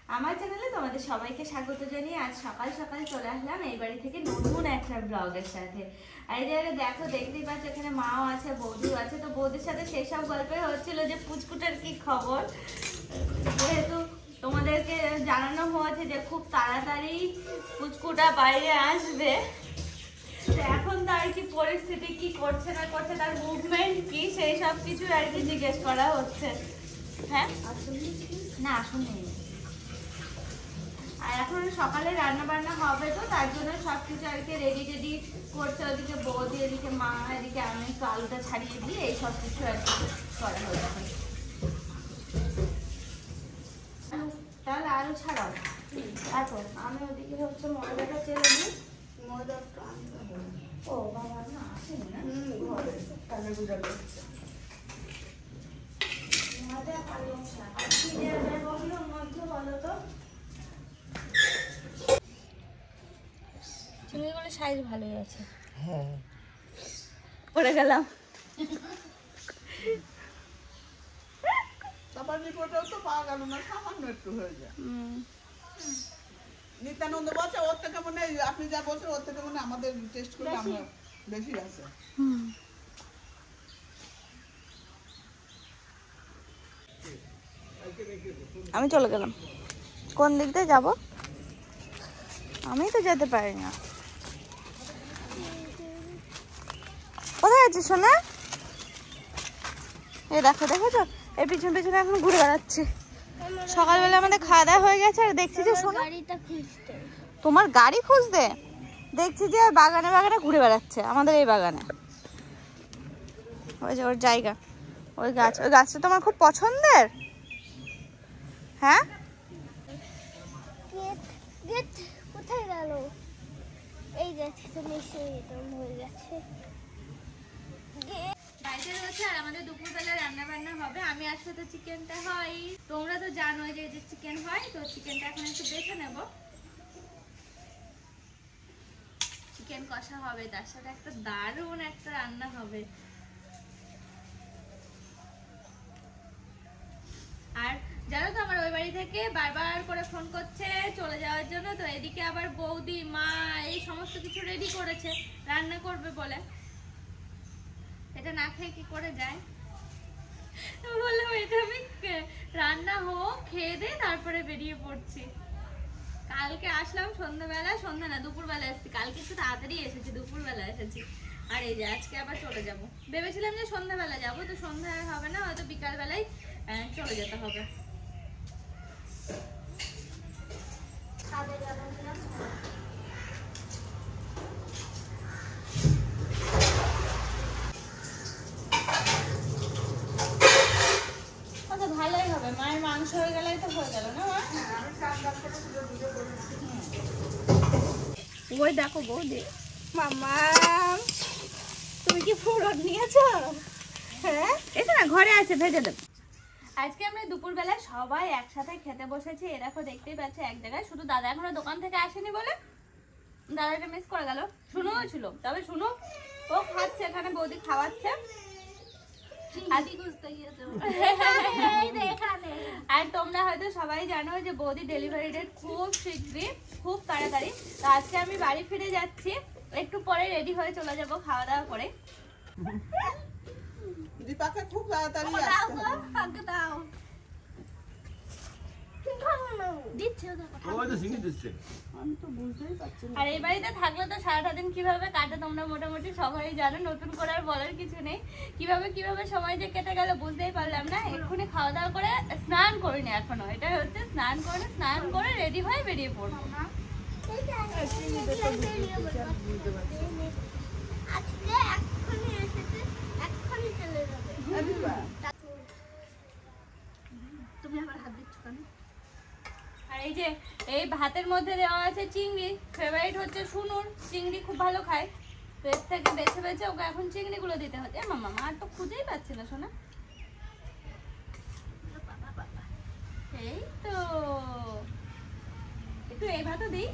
আমার চ্যানেলে তোমাদের সবাইকে স্বাগত জানিয়ে আজ সকাল সকাল চলে আসলাম এই বাড়ি থেকে নতুন একটা ব্লগের সাথে। আর এই জায়গায় দেখো, দেখতেই পাচ্ছ এখানে মাও আছে, বৌদিও আছে। তো বৌদির সাথে সেই সব গল্পই হচ্ছিল যে পুচকুটার কি খবর, যেহেতু তোমাদেরকে জানানো হয়েছে যে খুব তাড়াতাড়ি পুচকুটা বাইরে আসবে। এখন তার কি পরিস্থিতি, কি করছে না করছে, তার মুভমেন্ট কি, সেই সব কিছু আর কি জিজ্ঞেস করা হচ্ছে। হ্যাঁ না আসুন নেই। আর এখন সকালে রান্না বান্না হবে, তো তার জন্য সবকিছু আর কি রেডি রেডি করছে। ওদিকে বৌদি, এদিকে মা, এদিকে আমি একটু আলুটা ছাড়িয়ে দিয়ে এই সব কিছু আর কি করা হয়েছে। তাহলে আলু ছাড়াও। তারপর আমি ওদিকে হচ্ছে ময়দাটা চেলে নিই। ময়দা ও বাবা না আসেনি না ঘরে, তাহলে বুঝা করছে ময়দা আলু ছাড়া। আর কি দেওয়া যায় বলো মধ্যে, বলো তো? চিংড়িগুলোর সাইজ ভালোই আছে। হ্যাঁ পড়ে গেলাম। তো পাওয়া গেল না, সামান্য একটু হয়ে যায়। নিত্যানন্দ বলছে ওর থেকে মনে হয় আপনি যা বলছেন ওর থেকে মনে আমাদের টেস্ট করলে আমরা বেশি আছে। আমি চলে গেলাম। কোন দিক দিয়ে যাবো? আমি তো যেতে পারি না। কোথায় আছিস সোনা? এই দেখো, দেখেছো এই পিছন পিছনে এখন ঘুরে বেড়াচ্ছে। সকালবেলা আমাদের খাওয়া দাওয়া হয়ে গেছে আর দেখছি যে সোনা তোমার গাড়ি খুঁজতে দেখছি যে বাগানে বাগানে ঘুরে বেড়াচ্ছে, আমাদের এই বাগানে। ওই যে ওর জায়গা, ওই গাছ, ওই গাছটা তোমার খুব পছন্দের। হ্যাঁ কোথায় গেল? এই গাছটা তো নিশ্চয়ই হয়ে গেছে। বাড়িতে রয়েছে আর আমাদের দুপুরবেলা রান্না বান্না হবে। আমি আসলে তো চিকেনটা হয়, তোমরা তো জানো যে চিকেন হয়, তো চিকেনটা এখন একটু বেছে নেব। চিকেন কষা হবে, তার সাথে একটা দারুণ একটা রান্না হবে। আর জানো তো আমার ওই বাড়ি থেকে বারবার করে ফোন করছে চলে যাওয়ার জন্য। তো এদিকে আবার বৌদি, মা এই সমস্ত কিছু রেডি করেছে রান্না করবে বলে। এটা না খেয়ে কি করে যায়? বললাম এটা আমি রান্না হোক, খেয়ে দে, তারপরে বেরিয়ে পড়ছি। কালকে আসলাম সন্ধ্যাবেলা, সন্ধ্যা না দুপুরবেলা এসেছি। কালকে একটু তাড়াতাড়ি এসেছি, দুপুরবেলা এসেছি। আর এই যে আজকে আবার চলে যাব। ভেবেছিলাম যে সন্ধ্যাবেলা যাবো, তো সন্ধ্যা হবে না, হয়তো বিকালবেলায় চলে যেতে হবে। ভালোই হবে, মায়ের মাংস হয়ে গেলে তো হয়ে গেল না মা? ওই দেখো বৌদি, মামা তুমি কি ফুরন নিয়েছো? হ্যাঁ এটা না ঘরে আছে, ভেজে দেব। আজকে আমরা দুপুরবেলা সবাই একসাথে খেতে বসেছি। এ দেখো দেখতেই পাচ্ছ এক জায়গায়, শুধু দাদা এখনো দোকান থেকে আসেনি বলে দাদাটা মিস করে গেল। শুনুও ছিল, তবে শুনো ও খাচ্ছে, এখানে বৌদি খাওয়াচ্ছে। আর তোমরা হয়তো সবাই জানো যে বৌদি ডেলিভারি ডেট খুব শীঘ্রই, খুব তাড়াতাড়ি। তো আজকে আমি বাড়ি ফিরে যাচ্ছি, একটু পরে রেডি হয়ে চলে যাব খাওয়া দাওয়া করে। দীপাকে খুব তাড়াতাড়ি আসতে দাও। আর এই বাড়িতে থাকলে তো সারাটা দিন কিভাবে কাটে তোমরা মোটামুটি সবাই জানো, নতুন করে আর বলার কিছু নেই। কিভাবে সময় যে কেটে গেল বুঝতেই পারলাম না। এক্ষুনি খাওয়া দাওয়া করে স্নান করিনি এখনো, এটা হচ্ছে স্নান করে রেডি হয়ে বেরিয়ে পড়বো। তুমি আমার হাত দিচ্ছ কেন? আর এই যে এই ভাতের মধ্যে দেওয়া আছে চিংড়ি, ফেভারিট হচ্ছে শুনুর, চিংড়ি খুব ভালো খায়। তো এর থেকে বেছে বেছে ওকে এখন চিংড়িগুলো দিতে হচ্ছে। মামা আর তো খুঁজেই পাচ্ছি না শোনা। এই তো একটু এই ভাতও দিই।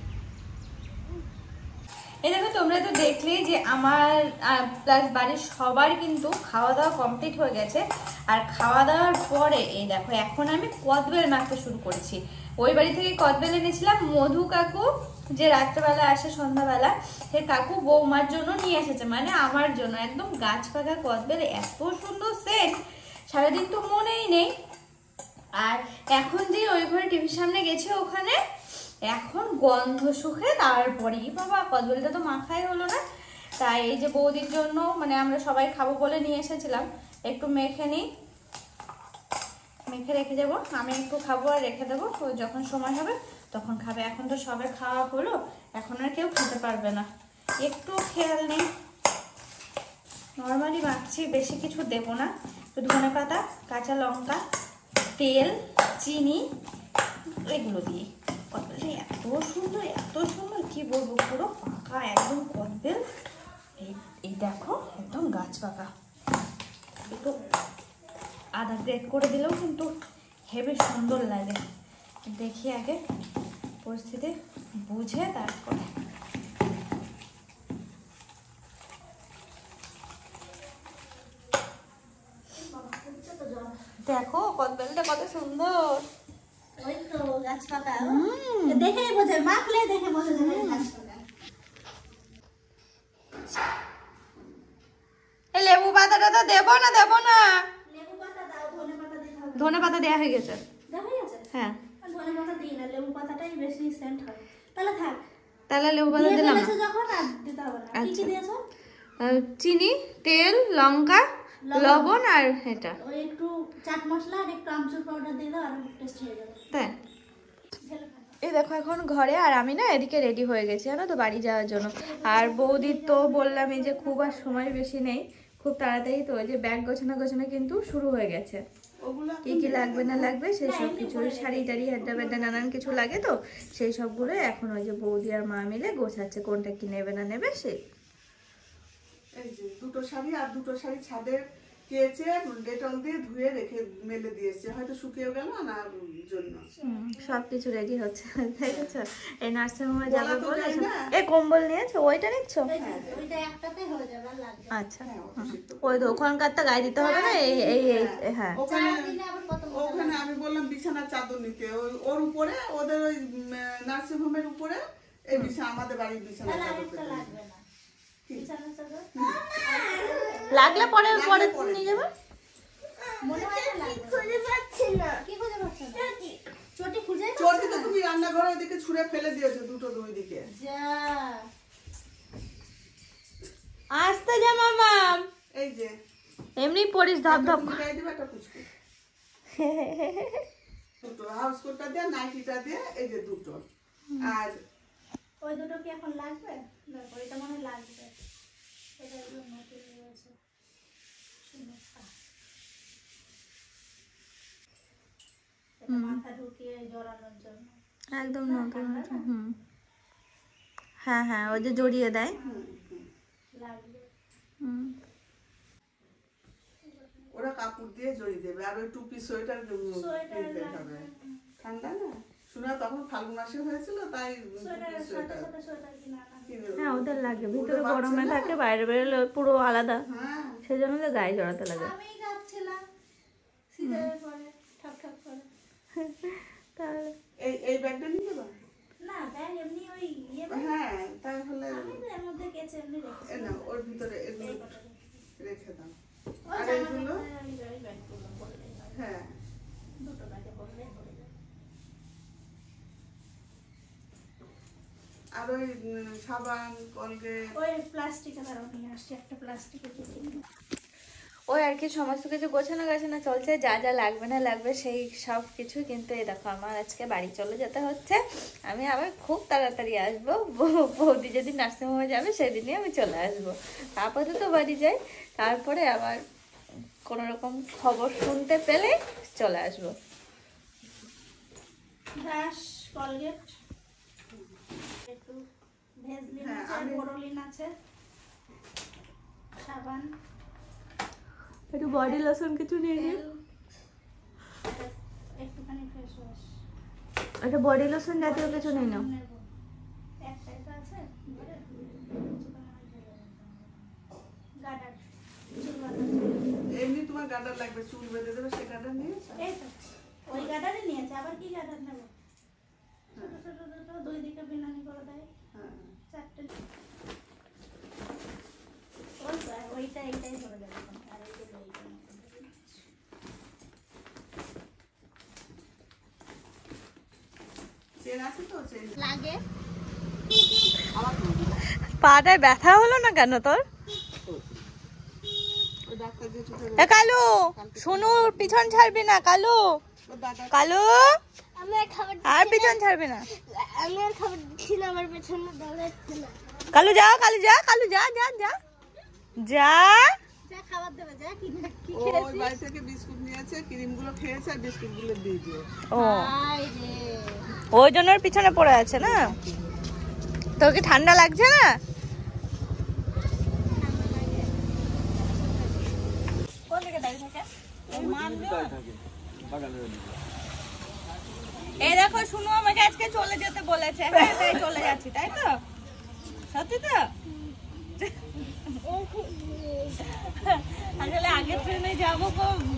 এই দেখো তোমরা তো দেখলে যে আমার প্লাস বাড়ির সবার কিন্তু খাওয়া দাওয়া কমপ্লিট হয়ে গেছে। আর খাওয়া দাওয়ার পরে এই দেখো এখন আমি কদবেল মাখতে শুরু করেছি। ওই বাড়ি থেকে কদবেল এনেছিলাম, মধু কাকু যে রাত্রেবেলা আসে সন্ধ্যাবেলা, সে কাকু বৌমার জন্য নিয়ে এসেছে, মানে আমার জন্য। একদম গাছ পাকা কদবেল, এত সুন্দর সেন্ট, সারাদিন তো মনেই নেই। আর এখন যে ওই ঘরে টিভির সামনে গেছে ওখানে, এখন গন্ধ শুকে তারপরেই বাবা কদবেলটা তো মাখাই হলো না। তাই এই যে বৌদির জন্য, মানে আমরা সবাই খাবো বলে নিয়ে এসেছিলাম, একটু মেখে নিই, মেখে রেখে যাবো। আমি একটু খাবো আর রেখে দেবো, ও যখন সময় হবে তখন খাবে। এখন তো সবে খাওয়া হলো, এখন আর কেউ খেতে পারবে না, একটু খেয়াল নেই। নর্মালি মাখছি, বেশি কিছু দেবো না, একটু ধনে পাতা, কাঁচা লঙ্কা, তেল, চিনি, এগুলো দিয়ে। কদবেলটা এত সুন্দর কি বলবো, পুরো পাকা একদম কদবেল। এই দেখো একদম গাছ পাকা। একটু আদা গ্রেট করে দিলেও কিন্তু হেবি সুন্দর লাগে। দেখি আগে পরিস্থিতি বুঝে তারপরে। দেখো কদবেলটা কত সুন্দর। ওই তো গাছ পাকা, দেখেই বোঝে, মাখলে দেখে বোঝা যাবে গাছ পাকা। লেবু পাতাটা তো দেবো না? লেবু পাতা দাও, ধনে পাতা দিতে হবে। ধনে পাতা দেওয়া হয়ে গেছে। দেওয়া হয়ে গেছে? হ্যাঁ। ধনে পাতা দিই না, লেবু পাতাটাই বেশি সেন্ট হয়। তাহলে থাক, তাহলে লেবু পাতা দিয়ে দিলাম না। ফেলেছো যখন আর দিতে হবে না। কি কি দিয়েছো? চিনি, তেল, লঙ্কা, লবণ আর এটা। ওই একটু চাট মশলা আর একটু আমচুর পাউডার দিয়ে দাও, আর টেস্ট হয়ে যাবে। তাই এই দেখো এখন ঘরে, আর আমি না এদিকে রেডি হয়ে গেছি জানো তো বাড়ি যাওয়ার জন্য। আর বৌদির তো বললামই যে খুব আর সময় বেশি নেই, খুব তাড়াতাড়ি তো ওই যে ব্যাগ গোছানো কিন্তু শুরু হয়ে গেছে। কি কি লাগবে না লাগবে সেই সব কিছু, শাড়ি টাড়ি হেড্ডা বেড্ডা নানান কিছু লাগে তো, সেই সবগুলো এখন ওই যে বৌদি আর মা মিলে গোছাচ্ছে, কোনটা কি নেবে না নেবে সেই। এই যে দুটো শাড়ি আর দুটো শাড়ি ছাদে কেচে ডেটল দিয়ে ধুয়ে রেখে মেলে দিয়েছে, হয়তো শুকিয়ে গেল না জন্য। সবকিছু রেডি হচ্ছে দেখেছো। এই নার্সিং হোমে যাবে বলা তো বলে যায় না। এই কম্বল নিয়েছো, ওইটা নিচ্ছ? ওইটা একটাতে হয়ে যাবে, আর লাগবে না। আচ্ছা ওই তো ওখানকারটা গায়ে দিতে হবে না, এই এই এই হ্যাঁ। ওখানে চার দিলে আবার কত মোটা ওখানে আমি বললাম বিছানার চাদর নিতে, ওর উপরে ওদের ওই নার্সিং হোমের উপরে এই বিছানা, আমাদের বাড়ির বিছানার তাহলে চাদর আরেকটা পেতে লাগবে না। বিছানার চাদর লাগলে পরে নিয়ে যাবে। মনে হয় না লাগবে। খুঁজে পাচ্ছি না। কি খুঁজে পাচ্ছ না? চটি খুঁজে পাচ্ছ চটি তো না? তুমি রান্নাঘরে ওইদিকে ছুঁড়ে ফেলে দিয়েছো, দুটো দুই দিকে। যা আসতে যা মামা, এই যে এমনি পড়িস ধপ ধপ। তুমি গায়ে দিবে একটা পুচকু, দুটো হাউস কোটটা দিয়ে নাইটিটা দিয়ে, এই যে দুটো। আর ওই দুটো কি এখন লাগবে? দেখো এটা মনে হয় লাগবে। এটা একদম নতুন রয়েছে। এটা মাথা ঢুকিয়ে জড়ানোর জন্য। একদম নতুন। হ্যাঁ হ্যাঁ ওই যে জড়িয়ে দেয়। লাগবে। ওরা কাপড় দিয়ে জড়িয়ে দেবে, আর ওই টুপি সোয়েটার কিনতে হবে। ঠান্ডা না শোনা, তখন ফাল্গুন মাসে হয়েছিল তাই সোয়েটার টুপি সোয়েটার সাথে সোয়েটার কিনা না। কিনে হ্যাঁ ওদের লাগে, ভিতরে গরমে থাকে, বাইরে বেরোলে পুরো আলাদা, হ্যাঁ সেই জন্য তো গায়ে জড়াতে লাগে। আমি যাচ্ছিলাম সিজারের পরে ঠক ঠক করে। তাহলে এই ব্যাগটা নিয়ে যাবা? না ব্যাগ এমনি ওই ইয়ে হ্যাঁ তাহলে আমি তো এর মধ্যে কেচে এমনি রেখেছি। না ওর ভিতরে এগুলো রেখে দাও। ওই আর জামা এইগুলো ওই ব্যাগগুলো পরলেই হয়। হ্যাঁ দুটো ব্যাগে পরলেই হয়ে যায়। আর ওই সাবান কলগেট ওই প্লাস্টিকে ধরো নিয়ে আসছি, একটা প্লাস্টিকে কেটে নিয়ে। ওই আর কি সমস্ত কিছু গোছানো গাছানো চলছে, যা যা লাগবে না লাগবে সেই সব কিছু। কিন্তু এই দেখো আমার আজকে বাড়ি চলে যেতে হচ্ছে, আমি আবার খুব তাড়াতাড়ি আসবো। বৌদি যেদিন নার্সিংহোমে যাবে সেদিনই আমি চলে আসবো। আপাতত বাড়ি যাই, তারপরে আবার কোনো রকম খবর শুনতে পেলে চলে আসবো। ব্রাশ কলগেট একটু ভেজলিন হ্যাঁ, আছে, বোরোলিন আছে, সাবান, একটু বডি লোশন কিছু নিয়ে নিই, তেল, একটুখানি ফেস ওয়াশ। একটা বডি লোশন জাতীয় কিছু নিয়ে নাও। একটাই তো আছে ঘরে, গার্ডার চুল বাঁধার জন্য। এমনি তোমার গার্ডার লাগবে, চুল বেঁধে দেবে, সে গার্ডার নিয়েছো? এই তো ওই গার্ডারই নিয়েছে, আবার কি গার্ডার নেবো? ছোট ছোট ছোট দুই দিকে বিনানি করে দেয়, হ্যাঁ। 4টে। ওইটা এইটাই ধরে যাবে, আর এইগুলো এইটা না। চেন আছে তো, চেন লাগে আমার তো পাটায় ব্যথা হলো না কেন তোর? ওই ডাক্তার যে চুপে এ কালু, সোনুর পিছন ছাড়বি না কালু। ওর দাদা কালু, আমি আর খাবার আর পিছন ছাড়বি না। আমি আর খাবার দিচ্ছি না, আমার পেছনে দৌড়াচ্ছে না। কালু যা, কালু যা, কালু যা যা যা যা। যা খাবার দেবে, যা কি কি ও ওই বাড়ি থেকে বিস্কুট নিয়েছে, ক্রিমগুলো খেয়েছে আর বিস্কুটগুলো দিয়ে দিও। ও খাই রে। ওই জন্য ওর পিছনে পড়ে আছে না? তোর কি ঠান্ডা লাগছে না? কোন দিকে দাঁড়িয়ে থাকে? এই দেখো শুনো, আমাকে আজকে চলে যেতে বলেছে। হ্যাঁ তাই চলে যাচ্ছি, তাই তো? সত্যি তো? আসলে আগের ট্রেনে যাবো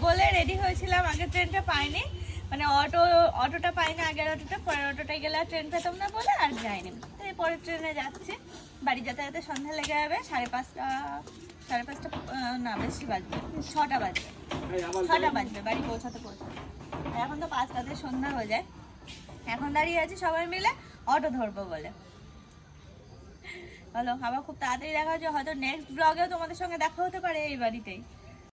বলে রেডি হয়েছিলাম, আগের ট্রেনটা পাইনি, মানে অটোটা পাইনি, আগের অটোটা, পরের অটোটায় গেলে আর ট্রেন পেতাম না বলে আর যাইনি। তাই পরের ট্রেনে যাচ্ছি, বাড়ি যাতায়াতে সন্ধ্যা লেগে যাবে, 5:30 না বেশি বাজবে, 6টা বাজবে, 6টা বাজবে বাড়ি পৌঁছাতে। আর এখন তো 5টাতে সন্ধ্যা হয়ে যায়। এখন দাঁড়িয়ে আছি সবাই মিলে অটো ধরবো বলে। বলো, আবার খুব তাড়াতাড়ি দেখা হচ্ছে, হয়তো নেক্সট ব্লগেও তোমাদের সঙ্গে দেখা হতে পারে এই বাড়িতেই।